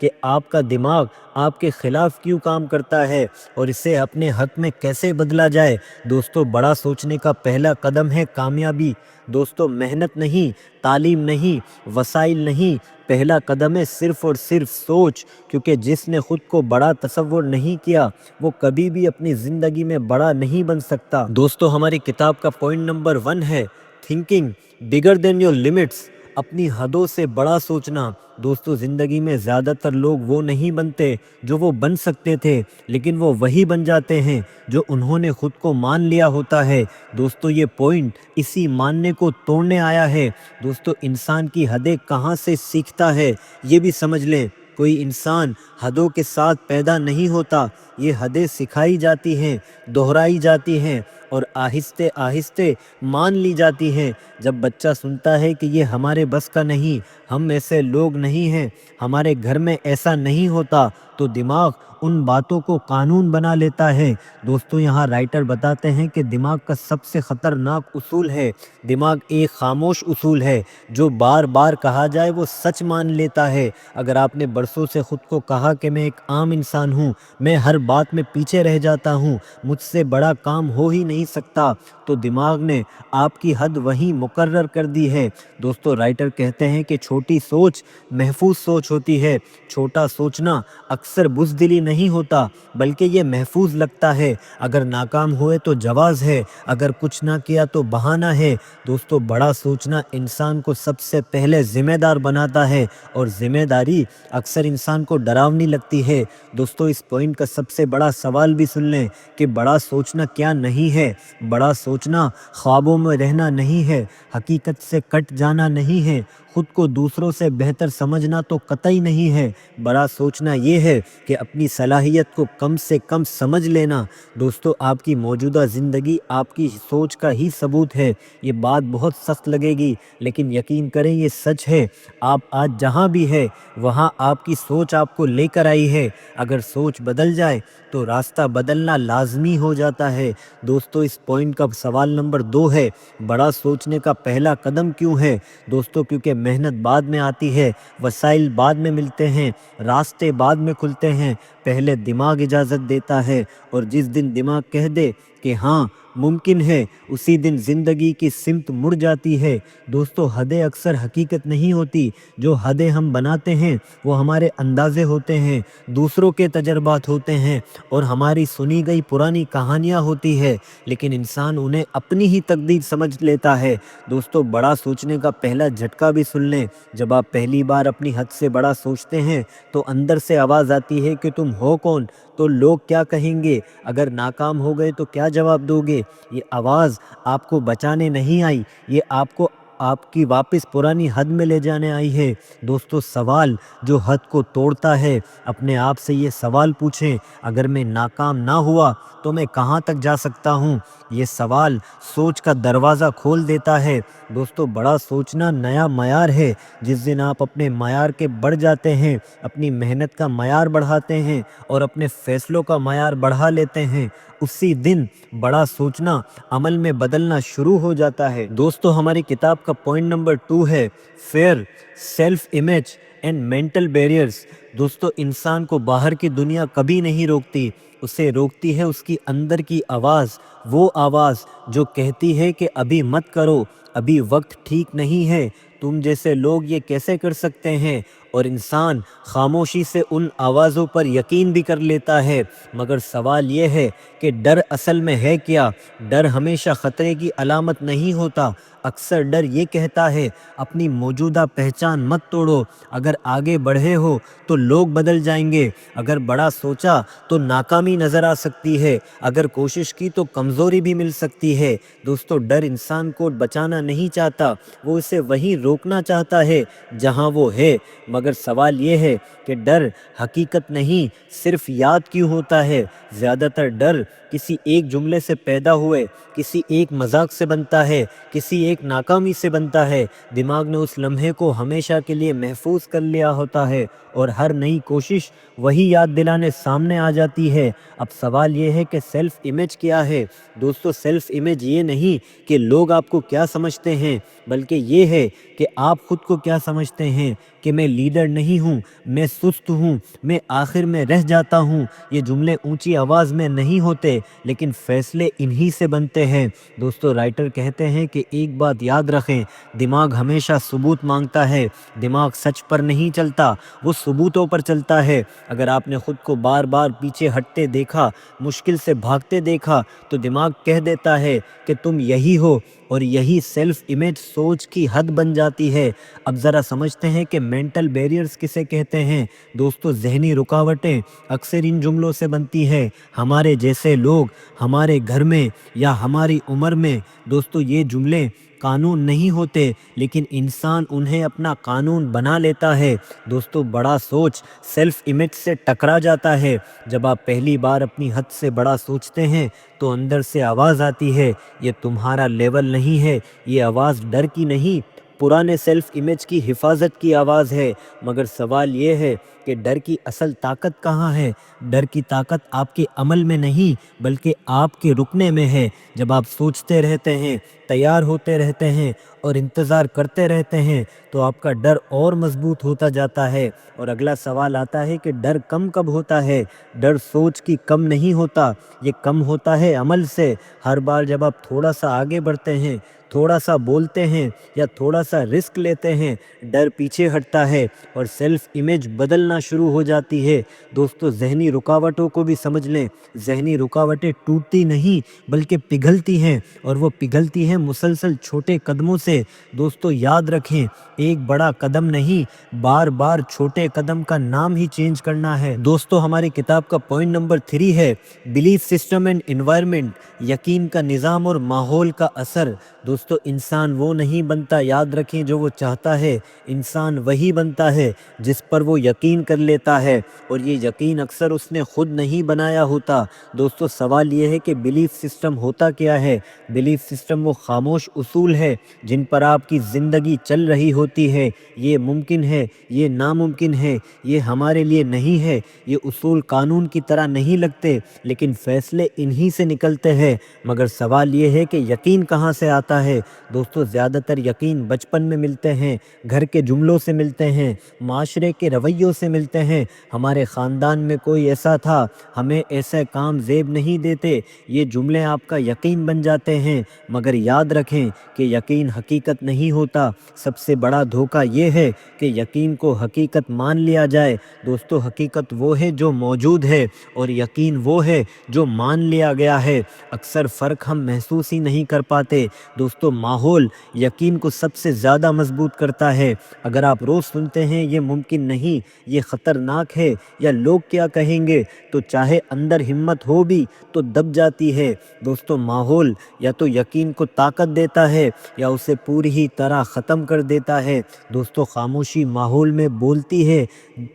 کہ آپ کا دماغ آپ کے خلاف کیوں کام کرتا ہے اور اسے اپنے حق میں کیسے بدلا جائے۔ دوستو بڑا سوچنے کا پہلا قدم ہے کامیابی۔ دوستو محنت نہیں، تعلیم نہیں، وسائل نہیں، پہلا قدم ہے صرف اور صرف سوچ، کیونکہ جس نے خود کو بڑا تصور نہیں کیا وہ کبھی بھی اپنی زندگی میں بڑا نہیں بن سکتا۔ دوستو ہماری کتاب کا پوائنٹ نمبر 1 ہے thinking bigger than your limits, اپنی حدوں سے بڑا سوچنا۔ دوستو زندگی میں زیادہ تر لوگ وہ نہیں بنتے جو وہ بن سکتے تھے، لیکن وہ وہی بن جاتے ہیں جو انہوں نے خود کو مان لیا ہوتا ہے۔ دوستو یہ پوائنٹ اسی ماننے کو توڑنے آیا ہے۔ دوستو انسان کی حدیں کہاں سے سیکھتا ہے یہ بھی سمجھ لیں۔ کوئی انسان حدوں کے ساتھ پیدا نہیں ہوتا، یہ حدیں سکھائی جاتی ہیں، دہرائی جاتی ہیں اور آہستہ آہستہ مان لی جاتی ہیں۔ جب بچہ سنتا ہے کہ یہ ہمارے بس کا نہیں، ہم ایسے لوگ نہیں ہیں، ہمارے گھر میں ایسا نہیں ہوتا، تو دماغ ان باتوں کو قانون بنا لیتا ہے۔ دوستو یہاں رائٹر بتاتے ہیں کہ دماغ کا سب سے خطرناک اصول ہے، دماغ ایک خاموش اصول ہے، جو بار بار کہا جائے وہ سچ مان لیتا ہے۔ اگر آپ نے برسوں سے خود کو کہا کہ میں ایک عام انسان ہوں، میں ہر بات میں پیچھے رہ جاتا ہوں، مجھ سے بڑا کام ہو ہی نہیں سکتا، تو دماغ نے آپ کی حد وہیں مقرر کر دی ہے۔ دوستو رائٹر کہتے ہیں کہ چھوٹی سوچ محفوظ سوچ ہوتی ہے۔ چھوٹا سوچنا اکثر بزدلی نہیں ہوتا، بلکہ یہ محفوظ لگتا ہے۔ اگر ناکام ہوئے تو جواز ہے، اگر کچھ نہ کیا تو بہانہ ہے۔ دوستو بڑا سوچنا انسان کو سب سے پہلے ذمہ دار بناتا ہے، اور ذمہ داری اکثر انسان کو ڈراؤنی لگتی ہے۔ دوستو اس پوائنٹ کا سب سے بڑا سوال بھی سن لیں کہ بڑا سوچنا کیا نہیں ہے۔ بڑا سوچنا خوابوں میں رہنا نہیں ہے، حقیقت سے کٹ جانا نہیں ہے، خود کو دوسروں سے بہتر سمجھنا تو قطعی نہیں ہے۔ بڑا سوچنا یہ ہے کہ اپنی صلاحیت کو کم سے کم سمجھ لینا۔ دوستو آپ کی موجودہ زندگی آپ کی سوچ کا ہی ثبوت ہے۔ یہ بات بہت سخت لگے گی، لیکن یقین کریں یہ سچ ہے۔ آپ آج جہاں بھی ہے وہاں آپ کی سوچ آپ کو لے کر آئی ہے۔ اگر سوچ بدل جائے تو راستہ بدلنا لازمی ہو جاتا ہے۔ دوستو اس پوائنٹ کا سوال نمبر 2 ہے بڑا سوچنے کا پہلا قدم کیوں ہے؟ دوستو کیونکہ محنت بعد میں آتی ہے، وسائل بعد میں ملتے ہیں، راستے بعد میں کھلتے ہیں، پہلے دماغ اجازت دیتا ہے، اور جس دن دماغ کہہ دے کہ ہاں ممکن ہے، اسی دن زندگی کی سمت مڑ جاتی ہے۔ دوستو حدیں اکثر حقیقت نہیں ہوتی، جو حدیں ہم بناتے ہیں وہ ہمارے اندازے ہوتے ہیں، دوسروں کے تجربات ہوتے ہیں اور ہماری سنی گئی پرانی کہانیاں ہوتی ہے، لیکن انسان انہیں اپنی ہی تقدیر سمجھ لیتا ہے۔ دوستو بڑا سوچنے کا پہلا جھٹکا بھی سن لیں۔ جب آپ پہلی بار اپنی حد سے بڑا سوچتے ہیں تو اندر سے آواز آتی ہے کہ تم ہو کون، تو لوگ کیا کہیں گے، اگر ناکام ہو گئے تو کیا جواب دو گے۔ یہ آواز آپ کو بچانے نہیں آئی، یہ آپ کو آپ کی واپس پرانی حد میں لے جانے آئی ہے۔ دوستو سوال جو حد کو توڑتا ہے، اپنے آپ سے یہ سوال پوچھیں، اگر میں ناکام نہ ہوا تو میں کہاں تک جا سکتا ہوں؟ یہ سوال سوچ کا دروازہ کھول دیتا ہے۔ دوستو بڑا سوچنا نیا معیار ہے۔ جس دن آپ اپنے معیار کے بڑھ جاتے ہیں، اپنی محنت کا معیار بڑھاتے ہیں اور اپنے فیصلوں کا معیار بڑھا لیتے ہیں، اسی دن بڑا سوچنا عمل میں بدلنا شروع ہو جاتا ہے۔ دوستو ہماری کتاب کا پوائنٹ نمبر 2 ہے fear, self image and mental barriers. دوستو انسان کو باہر کی دنیا کبھی نہیں روکتی، اسے روکتی ہے اس کی اندر کی آواز، وہ آواز جو کہتی ہے کہ ابھی مت کرو، ابھی وقت ٹھیک نہیں ہے، تم جیسے لوگ یہ کیسے کر سکتے ہیں، اور انسان خاموشی سے ان آوازوں پر یقین بھی کر لیتا ہے۔ مگر سوال یہ ہے کہ ڈر اصل میں ہے کیا؟ ڈر ہمیشہ خطرے کی علامت نہیں ہوتا، اکثر ڈر یہ کہتا ہے اپنی موجودہ پہچان مت توڑو، اگر آگے بڑھے ہو تو لوگ بدل جائیں گے، اگر بڑا سوچا تو ناکامی نظر آ سکتی ہے، اگر کوشش کی تو کمزوری بھی مل سکتی ہے۔ دوستو ڈر انسان کو بچانا نہیں چاہتا، وہ اسے وہیں روکنا چاہتا ہے جہاں وہ ہے۔ مگر سوال یہ ہے کہ ڈر حقیقت نہیں، صرف یاد کیوں ہوتا ہے؟ زیادہ تر ڈر کسی ایک جملے سے پیدا ہوئے، کسی ایک مذاق سے بنتا ہے، کسی ایک ناکامی سے بنتا ہے۔ دماغ نے اس لمحے کو ہمیشہ کے لیے محفوظ کر لیا ہوتا ہے اور ہر نئی کوشش وہی یاد دلانے سامنے آ جاتی ہے۔ اب سوال یہ ہے کہ سیلف امیج کیا ہے؟ دوستو سیلف امیج یہ نہیں کہ لوگ آپ کو کیا سمجھتے ہیں، بلکہ یہ ہے کہ آپ خود کو کیا سمجھتے ہیں، کہ میں لیڈر نہیں ہوں، میں سست ہوں، میں آخر میں رہ جاتا ہوں۔ یہ جملے اونچی آواز میں نہیں ہوتے، لیکن فیصلے انہی سے بنتے ہیں۔ دوستو رائٹر کہتے ہیں کہ ایک بات یاد رکھیں، دماغ ہمیشہ ثبوت مانگتا ہے، دماغ سچ پر نہیں چلتا، وہ ثبوتوں پر چلتا ہے۔ اگر آپ نے خود کو بار بار پیچھے ہٹتے دیکھا، مشکل سے بھاگتے دیکھا، تو دماغ کہہ دیتا ہے کہ تم یہی ہو، اور یہی سیلف امیج سوچ کی حد بن جاتی ہے۔ اب ذرا سمجھتے ہیں کہ مینٹل بیریئرز کسے کہتے ہیں۔ دوستو ذہنی رکاوٹیں اکثر ان جملوں سے بنتی ہے، ہمارے جیسے لوگ ہمارے گھر میں یا ہماری عمر میں۔ دوستو یہ جملے قانون نہیں ہوتے، لیکن انسان انہیں اپنا قانون بنا لیتا ہے۔ دوستو بڑا سوچ سیلف امیج سے ٹکرا جاتا ہے۔ جب آپ پہلی بار اپنی حد سے بڑا سوچتے ہیں تو اندر سے آواز آتی ہے، یہ تمہارا لیول نہیں ہے۔ یہ آواز ڈر کی نہیں، پرانے سیلف امیج کی حفاظت کی آواز ہے۔ مگر سوال یہ ہے کہ ڈر کی اصل طاقت کہاں ہے؟ ڈر کی طاقت آپ کے عمل میں نہیں، بلکہ آپ کے رکنے میں ہے۔ جب آپ سوچتے رہتے ہیں، تیار ہوتے رہتے ہیں اور انتظار کرتے رہتے ہیں، تو آپ کا ڈر اور مضبوط ہوتا جاتا ہے۔ اور اگلا سوال آتا ہے کہ ڈر کم کب ہوتا ہے؟ ڈر سوچ کی کم نہیں ہوتا، یہ کم ہوتا ہے عمل سے۔ ہر بار جب آپ تھوڑا سا آگے بڑھتے ہیں، تھوڑا سا بولتے ہیں یا تھوڑا سا رسک لیتے ہیں، ڈر پیچھے ہٹتا ہے اور سیلف امیج بدلنا شروع ہو جاتی ہے۔ دوستو ذہنی رکاوٹوں کو بھی سمجھ لیں، ذہنی رکاوٹیں ٹوٹتی نہیں بلکہ پگھلتی ہیں، اور وہ پگھلتی ہیں مسلسل چھوٹے قدموں سے۔ دوستو یاد رکھیں، ایک بڑا قدم نہیں، بار بار چھوٹے قدم کا نام ہی چینج کرنا ہے۔ دوستو ہماری کتاب کا پوائنٹ نمبر 3 ہے بلیف سسٹم اینڈ انوائرمنٹ، یقین کا نظام اور ماحول کا اثر۔ دوستو انسان وہ نہیں بنتا، یاد رکھیں، جو وہ چاہتا ہے، انسان وہی بنتا ہے جس پر وہ یقین کر لیتا ہے، اور یہ یقین اکثر اس نے خود نہیں بنایا ہوتا۔ دوستو سوال یہ ہے کہ بلیف سسٹم ہوتا کیا ہے؟ بلیف سسٹم وہ خاموش اصول ہے جن پر آپ کی زندگی چل رہی ہوتی ہے۔ یہ ممکن ہے، یہ ناممکن ہے، یہ ہمارے لیے نہیں ہے۔ یہ اصول قانون کی طرح نہیں لگتے، لیکن فیصلے انہی سے نکلتے ہیں۔ مگر سوال یہ ہے کہ یقین کہاں سے آتا ہے؟ دوستو زیادہ تر یقین بچپن میں ملتے ہیں، گھر کے جملوں سے ملتے ہیں، معاشرے کے رویوں سے ملتے ہیں۔ ہمارے خاندان میں کوئی ایسا تھا، ہمیں ایسے کام زیب نہیں دیتے، یہ جملے آپ کا یقین بن جاتے ہیں۔ مگر یاد رکھیں کہ یقین حقیقت نہیں ہوتا۔ سب سے بڑا دھوکہ یہ ہے کہ یقین کو حقیقت مان لیا جائے۔ دوستو حقیقت وہ ہے جو موجود ہے، اور یقین وہ ہے جو مان لیا گیا ہے۔ اکثر فرق ہم محسوس ہی نہیں کر پاتے۔ دوستو ماحول یقین کو سب سے زیادہ مضبوط کرتا ہے۔ اگر آپ روز سنتے ہیں یہ ممکن نہیں، یہ خطرناک ہے، یا لوگ کیا کہیں گے، تو چاہے اندر ہمت ہو بھی تو دب جاتی ہے۔ دوستو ماحول یا تو یقین کو طاقت دیتا ہے یا اسے پوری ہی طرح ختم کر دیتا ہے۔ دوستو خاموشی ماحول میں بولتی ہے۔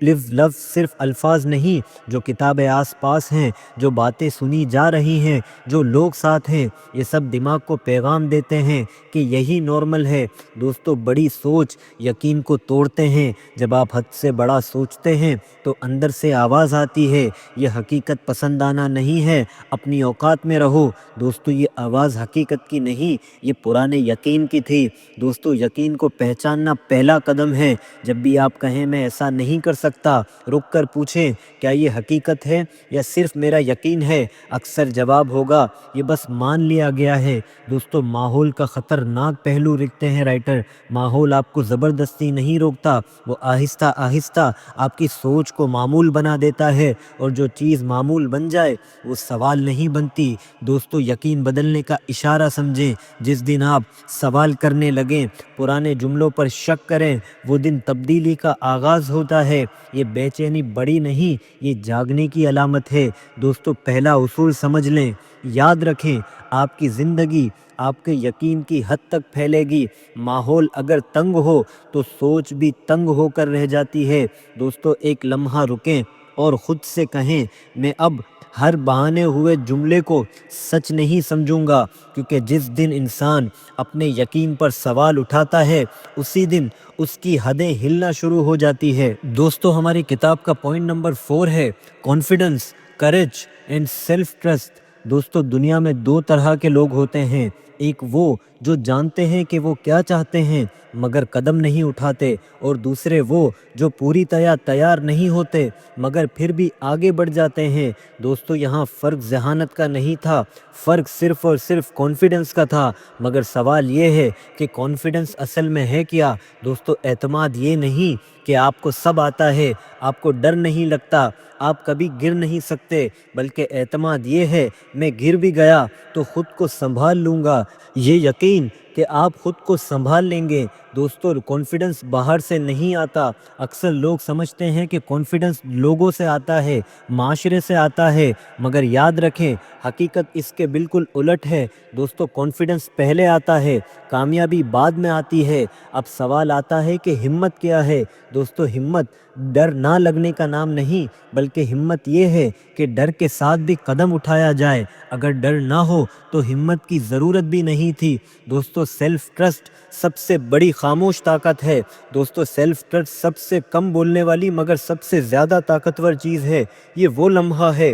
لفظ صرف الفاظ نہیں، جو کتابیں آس پاس ہیں، جو باتیں سنی جا رہی ہیں، جو لوگ ساتھ ہیں، یہ سب دماغ کو پیغام دیتے ہیں کہ یہی نارمل ہے۔ دوستو بڑی سوچ یقین کو توڑتے ہیں۔ جب آپ حد سے بڑا سوچتے ہیں تو اندر سے آواز آتی ہے، یہ حقیقت پسندانہ نہیں ہے، اپنی اوقات میں رہو۔ دوستو یہ آواز حقیقت کی نہیں، یہ پرانے یقین کی تھی۔ دوستو یقین کو پہچاننا پہلا قدم ہے۔ جب بھی آپ کہیں میں ایسا نہیں کر سکتا، رک کر پوچھیں، کیا یہ حقیقت ہے یا صرف میرا یقین ہے؟ اکثر جواب ہوگا، یہ بس مان لیا گیا ہے۔ دوستو ماحول کا خطرناک پہلو لکھتے ہیں رائٹر۔ ماحول آپ کو زبردستی نہیں روکتا، وہ آہستہ آہستہ آپ کی سوچ کو معمول بنا دیتا ہے، اور جو چیز معمول بن جائے وہ سوال نہیں بنتی۔ دوستو یقین بدلنے کا اشارہ سمجھیں، جس دن آپ سوال کرنے لگیں، پرانے جملوں پر شک کریں، وہ دن تبدیلی کا آغاز ہوتا ہے۔ یہ بے چینی بڑی نہیں، یہ جاگنے کی علامت ہے۔ دوستو پہلا اصول سمجھ لیں، یاد رکھیں، آپ کی زندگی آپ کے یقین کی حد تک پھیلے گی۔ ماحول اگر تنگ ہو تو سوچ بھی تنگ ہو کر رہ جاتی ہے۔ دوستو ایک لمحہ رکیں اور خود سے کہیں، میں اب ہر بہانے ہوئے جملے کو سچ نہیں سمجھوں گا، کیونکہ جس دن انسان اپنے یقین پر سوال اٹھاتا ہے اسی دن اس کی حدیں ہلنا شروع ہو جاتی ہے۔ دوستو ہماری کتاب کا پوائنٹ نمبر 4 ہے confidence, courage and self trust. دوستو دنیا میں دو طرح کے لوگ ہوتے ہیں، ایک وہ جو جانتے ہیں کہ وہ کیا چاہتے ہیں مگر قدم نہیں اٹھاتے، اور دوسرے وہ جو پوری طرح تیار نہیں ہوتے مگر پھر بھی آگے بڑھ جاتے ہیں۔ دوستو یہاں فرق ذہانت کا نہیں تھا، فرق صرف اور صرف کانفیڈنس کا تھا۔ مگر سوال یہ ہے کہ کانفیڈنس اصل میں ہے کیا؟ دوستو اعتماد یہ نہیں کہ آپ کو سب آتا ہے، آپ کو ڈر نہیں لگتا، آپ کبھی گر نہیں سکتے، بلکہ اعتماد یہ ہے میں گر بھی گیا تو خود کو سنبھال لوں گا، یہ یقین کہ آپ خود کو سنبھال لیں گے۔ دوستو کانفیڈنس باہر سے نہیں آتا، اکثر لوگ سمجھتے ہیں کہ کانفیڈنس لوگوں سے آتا ہے، معاشرے سے آتا ہے، مگر یاد رکھیں حقیقت اس کے بالکل الٹ ہے۔ دوستو کانفیڈنس پہلے آتا ہے، کامیابی بعد میں آتی ہے۔ اب سوال آتا ہے کہ ہمت کیا ہے؟ دوستو ہمت ڈر نہ لگنے کا نام نہیں، بلکہ ہمت یہ ہے کہ ڈر کے ساتھ بھی قدم اٹھایا جائے۔ اگر ڈر نہ ہو تو ہمت کی ضرورت بھی نہیں تھی۔ دوستو سیلف ٹرسٹ سب سے بڑی خاموش طاقت ہے۔ دوستو سیلف ٹرسٹ سب سے کم بولنے والی مگر سب سے زیادہ طاقتور چیز ہے۔ یہ وہ لمحہ ہے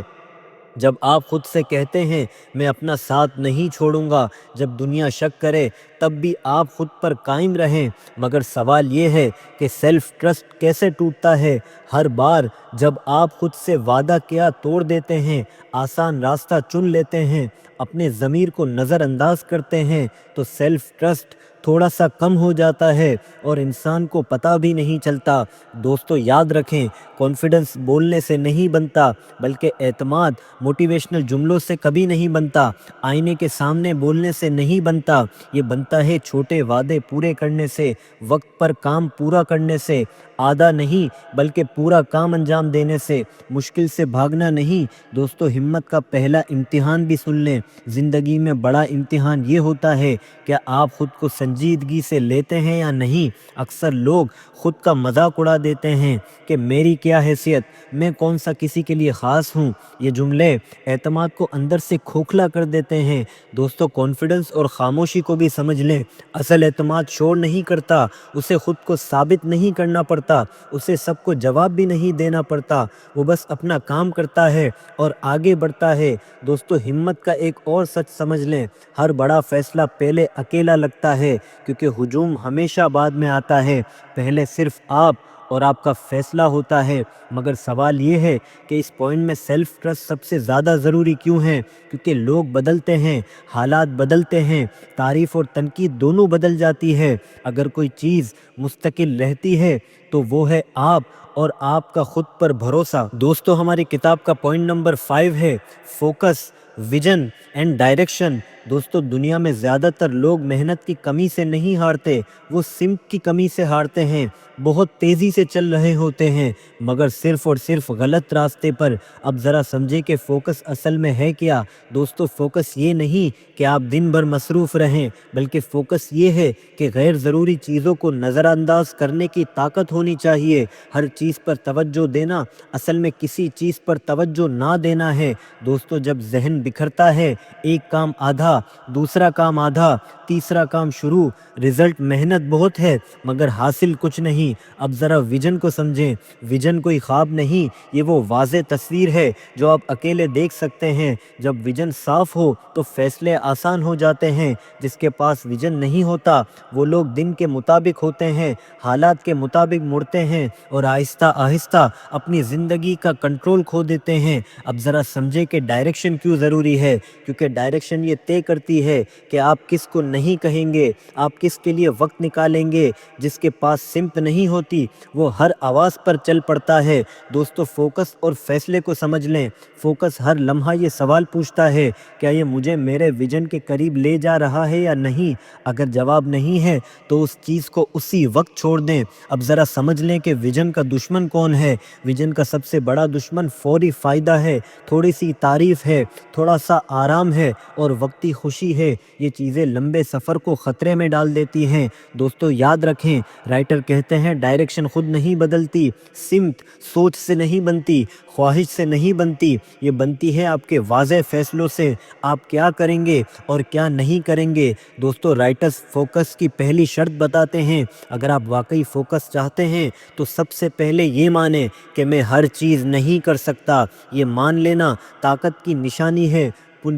جب آپ خود سے کہتے ہیں میں اپنا ساتھ نہیں چھوڑوں گا، جب دنیا شک کرے تب بھی آپ خود پر قائم رہیں۔ مگر سوال یہ ہے کہ سیلف ٹرسٹ کیسے ٹوٹتا ہے؟ ہر بار جب آپ خود سے وعدہ کیا توڑ دیتے ہیں، آسان راستہ چن لیتے ہیں، اپنے ضمیر کو نظر انداز کرتے ہیں، تو سیلف ٹرسٹ تھوڑا سا کم ہو جاتا ہے اور انسان کو پتہ بھی نہیں چلتا۔ دوستو یاد رکھیں کانفیڈنس بولنے سے نہیں بنتا، بلکہ اعتماد موٹیویشنل جملوں سے کبھی نہیں بنتا، آئینے کے سامنے بولنے سے نہیں بنتا، یہ بنتا ہے چھوٹے وعدے پورے کرنے سے، وقت پر کام پورا کرنے سے، آدھا نہیں بلکہ پورا کام انجام دینے سے، مشکل سے بھاگنا نہیں۔ دوستو ہمت کا پہلا امتحان بھی سن لیں، زندگی میں بڑا امتحان یہ ہوتا ہے کہ آپ خود کو سنجیدگی سے لیتے ہیں یا نہیں۔ اکثر لوگ خود کا مذاق اڑا دیتے ہیں کہ میری کیا حیثیت، میں کون سا کسی کے لیے خاص ہوں۔ یہ جملے اعتماد کو اندر سے کھوکھلا کر دیتے ہیں۔ دوستو کانفیڈنس اور خاموشی کو بھی سمجھ لیں، اصل اعتماد شور نہیں کرتا، اسے خود کو ثابت نہیں کرنا پڑتا، اسے سب کو جواب بھی نہیں دینا پڑتا، وہ بس اپنا کام کرتا ہے اور آگے بڑھتا ہے۔ دوستو ہمت کا ایک اور سچ سمجھ لیں، ہر بڑا فیصلہ پہلے اکیلا لگتا ہے، کیونکہ ہجوم ہمیشہ بعد میں آتا ہے، پہلے صرف آپ اور آپ کا فیصلہ ہوتا ہے۔ مگر سوال یہ ہے کہ اس پوائنٹ میں سیلف ٹرسٹ سب سے زیادہ ضروری کیوں ہے؟ کیونکہ لوگ بدلتے ہیں، حالات بدلتے ہیں، تعریف اور تنقید دونوں بدل جاتی ہے۔ اگر کوئی چیز مستقل رہتی ہے تو وہ ہے آپ اور آپ کا خود پر بھروسہ۔ دوستو ہماری کتاب کا پوائنٹ نمبر 5 ہے فوکس، ویژن اینڈ ڈائریکشن۔ دوستو دنیا میں زیادہ تر لوگ محنت کی کمی سے نہیں ہارتے، وہ سمت کی کمی سے ہارتے ہیں، بہت تیزی سے چل رہے ہوتے ہیں مگر صرف اور صرف غلط راستے پر۔ اب ذرا سمجھے کہ فوکس اصل میں ہے کیا؟ دوستو فوکس یہ نہیں کہ آپ دن بھر مصروف رہیں، بلکہ فوکس یہ ہے کہ غیر ضروری چیزوں کو نظر انداز کرنے کی طاقت ہونی چاہیے۔ ہر چیز پر توجہ دینا اصل میں کسی چیز پر توجہ نہ دینا ہے۔ دوستو جب ذہن بکھرتا ہے، ایک کام آدھا، دوسرا کام آدھا، تیسرا کام شروع، رزلٹ محنت بہت ہے مگر حاصل کچھ نہیں۔ اب ذرا ویژن کو سمجھیں، ویژن کوئی خواب نہیں، یہ وہ واضح تصویر ہے جو آپ اکیلے دیکھ سکتے ہیں۔ جب ویژن صاف ہو تو فیصلے آسان ہو جاتے ہیں، جس کے پاس ویژن نہیں ہوتا وہ لوگ دن کے مطابق ہوتے ہیں، حالات کے مطابق مڑتے ہیں اور آہستہ آہستہ اپنی زندگی کا کنٹرول کھو دیتے ہیں۔ اب ذرا سمجھے کہ ڈائریکشن کیوں ضروری ہے، کیونکہ ڈائریکشن یہ طے کرتی ہے کہ آپ کس کو نہیں کہیں گے، آپ کس کے لیے وقت نکالیں گے۔ جس کے پاس سمت نہیں ہوتی وہ ہر آواز پر چل پڑتا ہے۔ دوستو فوکس اور فیصلے کو سمجھ لیں، فوکس ہر لمحہ یہ سوال پوچھتا ہے کیا یہ مجھے میرے ویژن کے قریب لے جا رہا ہے یا نہیں؟ اگر جواب نہیں ہے تو اس چیز کو اسی وقت چھوڑ دیں۔ اب ذرا سمجھ لیں کہ ویژن کا دشمن کون ہے۔ ویژن کا سب سے بڑا دشمن فوری فائدہ ہے، تھوڑی سی تعریف ہے، تھوڑا سا آرام ہے اور وقتی خوشی ہے، یہ چیزیں لمبے سفر کو خطرے میں ڈال دیتی ہیں۔ دوستو یاد رکھیں، رائٹر کہتے ہیں ڈائریکشن خود نہیں بدلتی، سمت سوچ سے نہیں بنتی، خواہش سے نہیں بنتی، یہ بنتی ہے آپ کے واضح فیصلوں سے۔ آپ کیا کریں گے اور کیا نہیں کریں گے۔ دوستو رائٹرز فوکس کی پہلی شرط بتاتے ہیں، اگر آپ واقعی فوکس چاہتے ہیں تو سب سے پہلے یہ مانیں کہ میں ہر چیز نہیں کر سکتا۔ یہ مان لینا طاقت کی نشانی ہے۔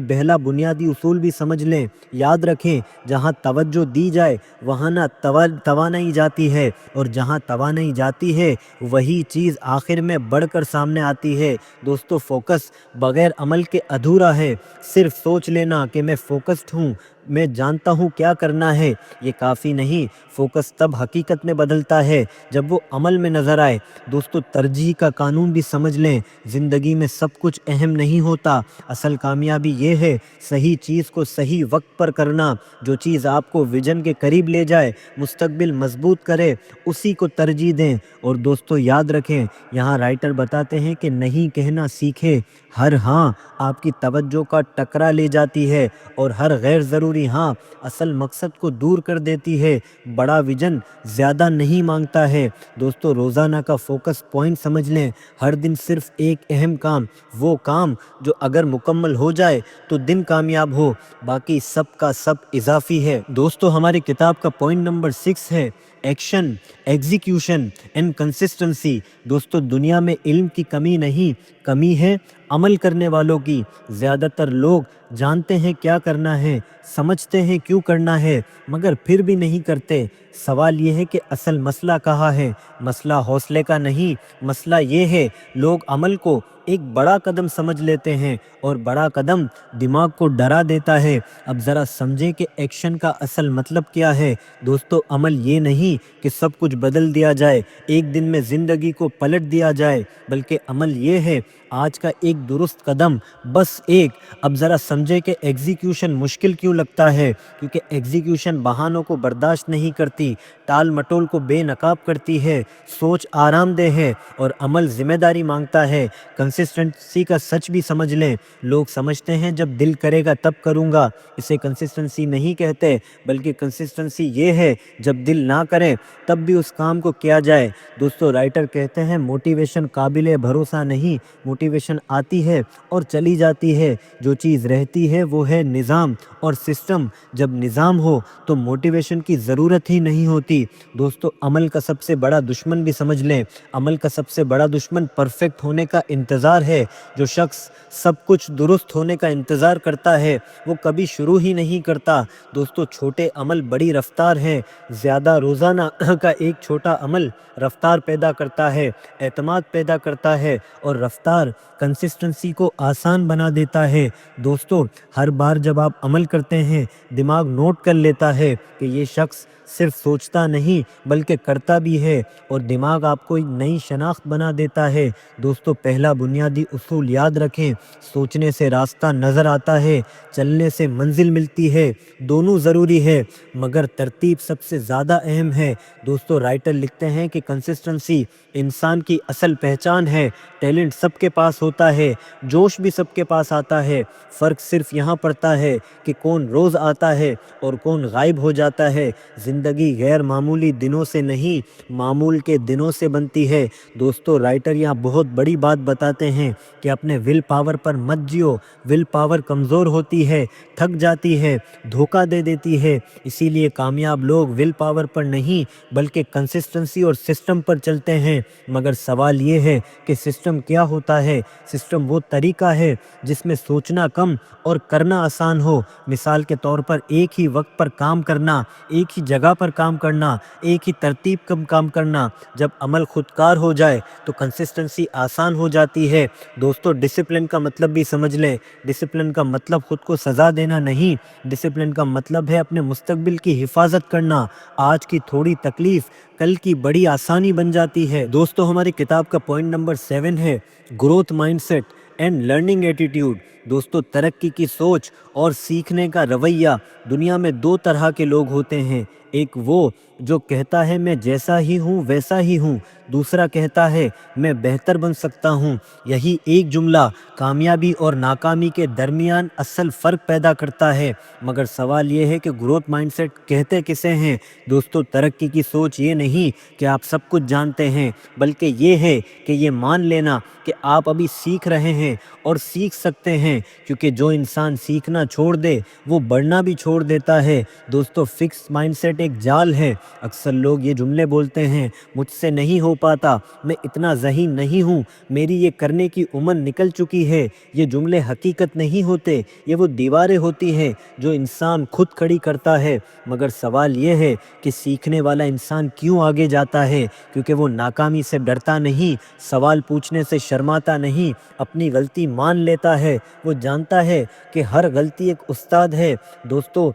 پہلا بنیادی اصول بھی سمجھ لیں، یاد رکھیں، جہاں توجہ دی جائے وہاں نہ توانائی جاتی ہے، اور جہاں توانائی جاتی ہے وہی چیز آخر میں بڑھ کر سامنے آتی ہے۔ دوستو فوکس بغیر عمل کے ادھورا ہے۔ صرف سوچ لینا کہ میں فوکسڈ ہوں، میں جانتا ہوں کیا کرنا ہے، یہ کافی نہیں۔ فوکس تب حقیقت میں بدلتا ہے جب وہ عمل میں نظر آئے۔ دوستو ترجیح کا قانون بھی سمجھ لیں، زندگی میں سب کچھ اہم نہیں ہوتا، اصل کامیابی یہ ہے صحیح چیز کو صحیح وقت پر کرنا۔ جو چیز آپ کو ویژن کے قریب لے جائے، مستقبل مضبوط کرے، اسی کو ترجیح دیں۔ اور دوستو یاد رکھیں، یہاں رائٹر بتاتے ہیں کہ نہیں کہنا سیکھیں۔ ہر ہاں آپ کی توجہ کا ٹکرا لے جاتی ہے، اور ہر غیر ضروری ہاں اصل مقصد کو دور کر دیتی ہے۔ بڑا ویژن زیادہ نہیں مانگتا ہے۔ دوستو روزانہ کا فوکس پوائنٹ سمجھ لیں، ہر دن صرف ایک اہم کام، وہ کام جو اگر مکمل ہو جائے تو دن کامیاب ہو، باقی سب کا سب اضافی ہے۔ دوستو ہماری کتاب کا پوائنٹ نمبر 6 ہے ایکشن، ایگزیکیوشن اینڈ کنسسٹنسی۔ دوستو دنیا میں علم کی کمی نہیں، کمی ہے عمل کرنے والوں کی۔ زیادہ تر لوگ جانتے ہیں کیا کرنا ہے، سمجھتے ہیں کیوں کرنا ہے، مگر پھر بھی نہیں کرتے۔ سوال یہ ہے کہ اصل مسئلہ کہاں ہے؟ مسئلہ حوصلے کا نہیں، مسئلہ یہ ہے لوگ عمل کو ایک بڑا قدم سمجھ لیتے ہیں، اور بڑا قدم دماغ کو ڈرا دیتا ہے۔ اب ذرا سمجھیں کہ ایکشن کا اصل مطلب کیا ہے۔ دوستو عمل یہ نہیں کہ سب کچھ بدل دیا جائے، ایک دن میں زندگی کو پلٹ دیا جائے، بلکہ عمل یہ ہے آج کا ایک درست قدم، بس ایک۔ اب ذرا سمجھیں کہ ایگزیکیوشن مشکل کیوں لگتا ہے، کیونکہ ایگزیکیوشن بہانوں کو برداشت نہیں کرتی، ٹال مٹول کو بے نقاب کرتی ہے، سوچ آرام دہ ہے، اور عمل ذمہ داری مانگتا ہے۔ کنسسٹنسی کا سچ بھی سمجھ لیں، لوگ سمجھتے ہیں جب دل کرے گا تب کروں گا، اسے کنسسٹنسی نہیں کہتے، بلکہ کنسسٹنسی یہ ہے جب دل نہ کرے تب بھی اس کام کو کیا جائے۔ دوستو رائٹر کہتے ہیں موٹیویشن قابل بھروسہ نہیں، موٹیویشن آتی ہے اور چلی جاتی ہے، جو چیز رہتی ہے وہ ہے نظام اور سسٹم۔ جب نظام ہو تو موٹیویشن کی ضرورت ہی نہیں ہوتی۔ دوستو عمل کا سب سے بڑا دشمن بھی سمجھ لیں، عمل کا سب سے بڑا دشمن پرفیکٹ ہونے کا انتظار ہے۔ جو شخص سب کچھ درست ہونے کا انتظار کرتا ہے وہ کبھی شروع ہی نہیں کرتا۔ دوستو چھوٹے عمل بڑی رفتار ہے، زیادہ روزانہ کا ایک چھوٹا عمل رفتار پیدا کرتا ہے، اعتماد پیدا کرتا ہے، اور رفتار کنسسٹنسی کو آسان بنا دیتا ہے۔ دوستو ہر بار جب آپ عمل کرتے ہیں، دماغ نوٹ کر لیتا ہے کہ یہ شخص صرف سوچتا نہیں بلکہ کرتا بھی ہے، اور دماغ آپ کو ایک نئی شناخت بنا دیتا ہے۔ دوستو پہلا بنیادی اصول یاد رکھیں، سوچنے سے راستہ نظر آتا ہے، چلنے سے منزل ملتی ہے، دونوں ضروری ہے مگر ترتیب سب سے زیادہ اہم ہے۔ دوستو رائٹر لکھتے ہیں کہ کنسسٹنسی انسان کی اصل پہچان ہے۔ ٹیلنٹ سب کے پاس ہوتا ہے، جوش بھی سب کے پاس آتا ہے، فرق صرف یہاں پڑتا ہے کہ کون روز آتا ہے اور کون غائب ہو جاتا ہے۔ زندگی غیر معمولی دنوں سے نہیں، معمول کے دنوں سے بنتی ہے۔ دوستو رائٹر یہاں بہت بڑی بات بتاتے ہیں کہ اپنے ول پاور پر مت جیو، ول پاور کمزور ہوتی ہے، تھک جاتی ہے، دھوکہ دے دیتی ہے۔ اسی لیے کامیاب لوگ ول پاور پر نہیں بلکہ کنسسٹنسی اور سسٹم پر چلتے ہیں۔ مگر سوال یہ ہے کہ سسٹم کیا ہوتا ہے؟ سسٹم وہ طریقہ ہے جس میں سوچنا کم اور کرنا آسان ہو۔ مثال کے طور پر ایک ہی وقت پر کام کرنا، ایک ہی جگہ پر کام کرنا، ایک ہی ترتیب کم کام کرنا۔ جب عمل خودکار ہو جائے تو کنسسٹنسی آسان ہو جاتی ہے۔ دوستو ڈسپلن کا مطلب بھی سمجھ لیں، ڈسپلن کا مطلب خود کو سزا دینا نہیں، ڈسپلن کا مطلب ہے اپنے مستقبل کی حفاظت کرنا۔ آج کی تھوڑی تکلیف کل کی بڑی آسانی بن جاتی ہے۔ دوستو ہماری کتاب کا پوائنٹ نمبر 7 ہے growth mindset and learning attitude. دوستو ترقی کی سوچ اور سیکھنے کا رویہ، دنیا میں دو طرح کے لوگ ہوتے ہیں، ایک وہ جو کہتا ہے میں جیسا ہی ہوں ویسا ہی ہوں، دوسرا کہتا ہے میں بہتر بن سکتا ہوں۔ یہی ایک جملہ کامیابی اور ناکامی کے درمیان اصل فرق پیدا کرتا ہے۔ مگر سوال یہ ہے کہ گروتھ مائنڈ سیٹ کہتے کسے ہیں؟ دوستو ترقی کی سوچ یہ نہیں کہ آپ سب کچھ جانتے ہیں، بلکہ یہ ہے کہ یہ مان لینا کہ آپ ابھی سیکھ رہے ہیں اور سیکھ سکتے ہیں، کیونکہ جو انسان سیکھنا چھوڑ دے وہ بڑھنا بھی چھوڑ دیتا ہے۔ دوستو فکس مائنڈ سیٹ ایک جال ہے۔ اکثر لوگ یہ جملے بولتے ہیں، مجھ سے نہیں ہو پاتا، میں اتنا ذہین نہیں ہوں، میری یہ کرنے کی عمر نکل چکی ہے۔ یہ جملے حقیقت نہیں ہوتے، یہ وہ دیواریں ہوتی ہیں جو انسان خود کھڑی کرتا ہے۔ مگر سوال یہ ہے کہ سیکھنے والا انسان کیوں آگے جاتا ہے؟ کیونکہ وہ ناکامی سے ڈرتا نہیں، سوال پوچھنے سے شرماتا نہیں، اپنی غلطی مان لیتا ہے۔ وہ جانتا ہے کہ ہر غلطی ایک استاد ہے۔ دوستو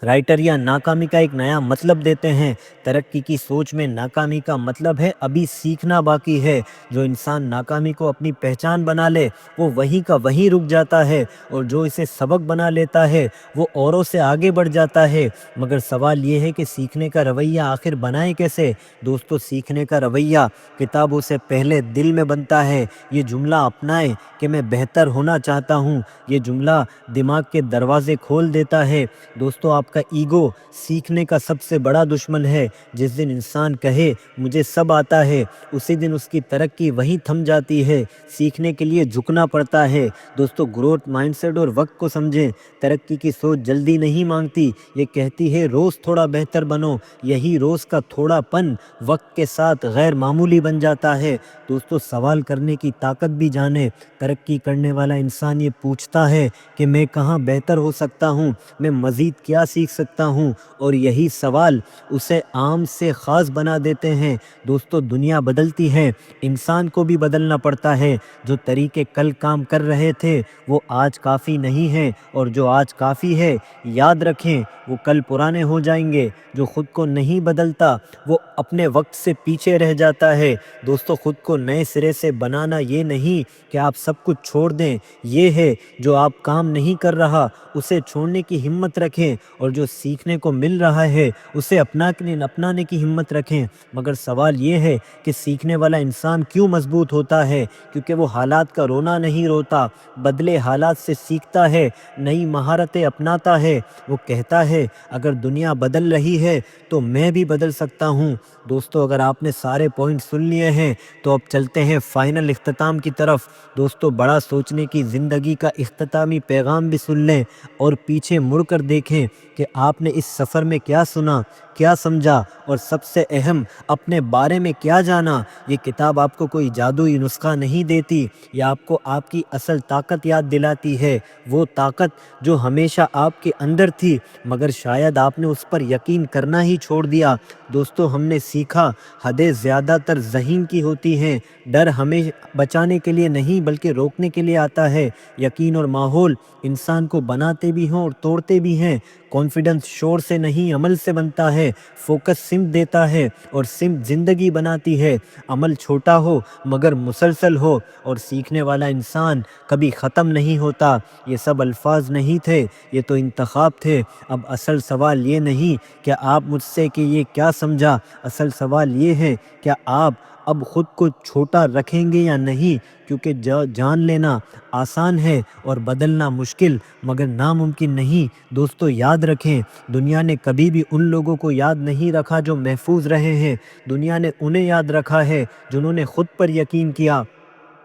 رائٹر یا ناکامی کا ایک نیا مطلب دیتے ہیں۔ ترقی کی سوچ میں ناکامی کا مطلب ہے ابھی سیکھنا باقی ہے۔ جو انسان ناکامی کو اپنی پہچان بنا لے وہ وہیں کا وہیں رک جاتا ہے، اور جو اسے سبق بنا لیتا ہے وہ اوروں سے آگے بڑھ جاتا ہے۔ مگر سوال یہ ہے کہ سیکھنے کا رویہ آخر بنائے کیسے؟ دوستو سیکھنے کا رویہ کتابوں سے پہلے دل میں بنتا ہے۔ یہ جملہ اپنائیں کہ میں بہتر ہونا چاہتا ہوں، یہ جملہ دماغ کے دروازے کھول دیتا ہے۔ دوستو آپ کا ایگو سیکھنے کا سب سے بڑا دشمن ہے۔ جس دن انسان کہے مجھے سب آتا ہے، اسی دن اس کی ترقی وہیں تھم جاتی ہے۔ سیکھنے کے لیے جھکنا پڑتا ہے۔ دوستو گروتھ مائنڈ سیٹ اور وقت کو سمجھیں۔ ترقی کی سوچ جلدی نہیں مانگتی، یہ کہتی ہے روز تھوڑا بہتر بنو۔ یہی روز کا تھوڑا پن وقت کے ساتھ غیر معمولی بن جاتا ہے۔ دوستو سوال کرنے کی طاقت بھی جانیں۔ ترقی کرنے والا انسان یہ پوچھتا ہے کہ میں کہاں بہتر ہو سکتا ہوں، میں مزید کیا سیکھ سکتا ہوں، اور یہی سوال اسے عام سے خاص بنا دیتے ہیں۔ دوستو دنیا بدلتی ہے، انسان کو بھی بدلنا پڑتا ہے۔ جو طریقے کل کام کر رہے تھے وہ آج کافی نہیں ہیں، اور جو آج کافی ہے یاد رکھیں وہ کل پرانے ہو جائیں گے۔ جو خود کو نہیں بدلتا وہ اپنے وقت سے پیچھے رہ جاتا ہے۔ دوستو خود کو نئے سرے سے بنانا یہ نہیں کہ آپ سب کچھ چھوڑ دیں، یہ ہے جو آپ کام نہیں کر رہا اسے چھوڑنے کی ہمت رکھیں، اور جو سیکھنے کو مل رہا ہے اسے اپنانے کی ہمت رکھیں۔ مگر سوال یہ ہے کہ سیکھنے والا انسان کیوں مضبوط ہوتا ہے؟ کیونکہ وہ حالات کا رونا نہیں روتا، بدلے حالات سے سیکھتا ہے، نئی مہارتیں اپناتا ہے۔ وہ کہتا ہے اگر دنیا بدل رہی ہے تو میں بھی بدل سکتا ہوں۔ دوستو اگر آپ نے سارے پوائنٹ سن لیے ہیں تو اب چلتے ہیں فائنل اختتام کی طرف۔ دوستو بڑا سوچنے کی زندگی کا اختتامی پیغام بھی سن لیں، اور پیچھے مڑ کر دیکھیں کہ آپ نے اس سفر میں کیا سنا، کیا سمجھا، اور سب سے اہم اپنے بارے میں کیا جانا۔ یہ کتاب آپ کو کوئی جادوئی نسخہ نہیں دیتی، یہ آپ کو آپ کی اصل طاقت یاد دلاتی ہے، وہ طاقت جو ہمیشہ آپ کے اندر تھی، مگر شاید آپ نے اس پر یقین کرنا ہی چھوڑ دیا۔ دوستو ہم نے سیکھا حدیں زیادہ تر ذہین کی ہوتی ہیں۔ ڈر ہمیں بچانے کے لیے نہیں بلکہ روکنے کے لیے آتا ہے۔ یقین اور ماحول انسان کو بناتے بھی ہیں اور توڑتے بھی ہیں۔ کانفیڈنس شور سے نہیں عمل سے بنتا ہے۔ فوکس سمت دیتا ہے اور سمت زندگی بناتی ہے۔ عمل چھوٹا ہو مگر مسلسل ہو، اور سیکھنے والا انسان کبھی ختم نہیں ہوتا۔ یہ سب الفاظ نہیں تھے، یہ تو انتخاب تھے۔ اب اصل سوال یہ نہیں کہ آپ مجھ سے کہ یہ کیا سمجھا، اصل سوال یہ ہے کہ آپ اب خود کو چھوٹا رکھیں گے یا نہیں، کیونکہ جان لینا آسان ہے اور بدلنا مشکل مگر ناممکن نہیں۔ دوستو یاد رکھیں دنیا نے کبھی بھی ان لوگوں کو یاد نہیں رکھا جو محفوظ رہے ہیں، دنیا نے انہیں یاد رکھا ہے جنہوں نے خود پر یقین کیا،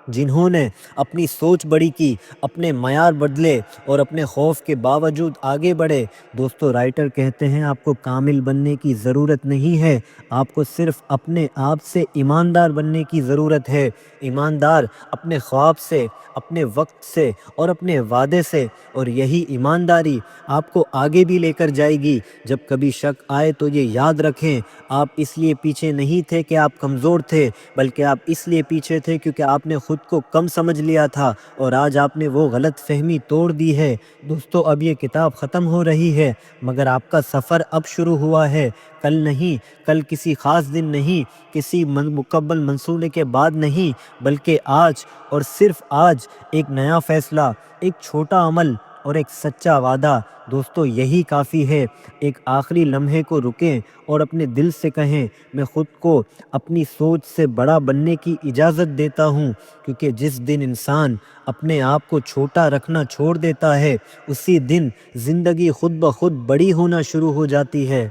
جنہوں نے اپنی سوچ بڑی کی، اپنے معیار بدلے اور اپنے خوف کے باوجود آگے بڑھے۔ دوستو رائٹر کہتے ہیں آپ کو کامل بننے کی ضرورت نہیں ہے، آپ کو صرف اپنے آپ سے ایماندار بننے کی ضرورت ہے۔ ایماندار اپنے خواب سے، اپنے وقت سے اور اپنے وعدے سے، اور یہی ایمانداری آپ کو آگے بھی لے کر جائے گی۔ جب کبھی شک آئے تو یہ یاد رکھیں آپ اس لیے پیچھے نہیں تھے کہ آپ کمزور تھے، بلکہ آپ اس لیے پیچھے تھے کیونکہ آپ نے خود خود کو کم سمجھ لیا تھا اور آج آپ نے وہ غلط فہمی توڑ دی ہے۔ دوستو اب یہ کتاب ختم ہو رہی ہے، مگر آپ کا سفر اب شروع ہوا ہے۔ کل نہیں، کل کسی خاص دن نہیں، کسی مکمل منصوبے کے بعد نہیں، بلکہ آج اور صرف آج ایک نیا فیصلہ، ایک چھوٹا عمل اور ایک سچا وعدہ۔ دوستو یہی کافی ہے۔ ایک آخری لمحے کو رکیں اور اپنے دل سے کہیں، میں خود کو اپنی سوچ سے بڑا بننے کی اجازت دیتا ہوں، کیونکہ جس دن انسان اپنے آپ کو چھوٹا رکھنا چھوڑ دیتا ہے، اسی دن زندگی خود بخود بڑی ہونا شروع ہو جاتی ہے۔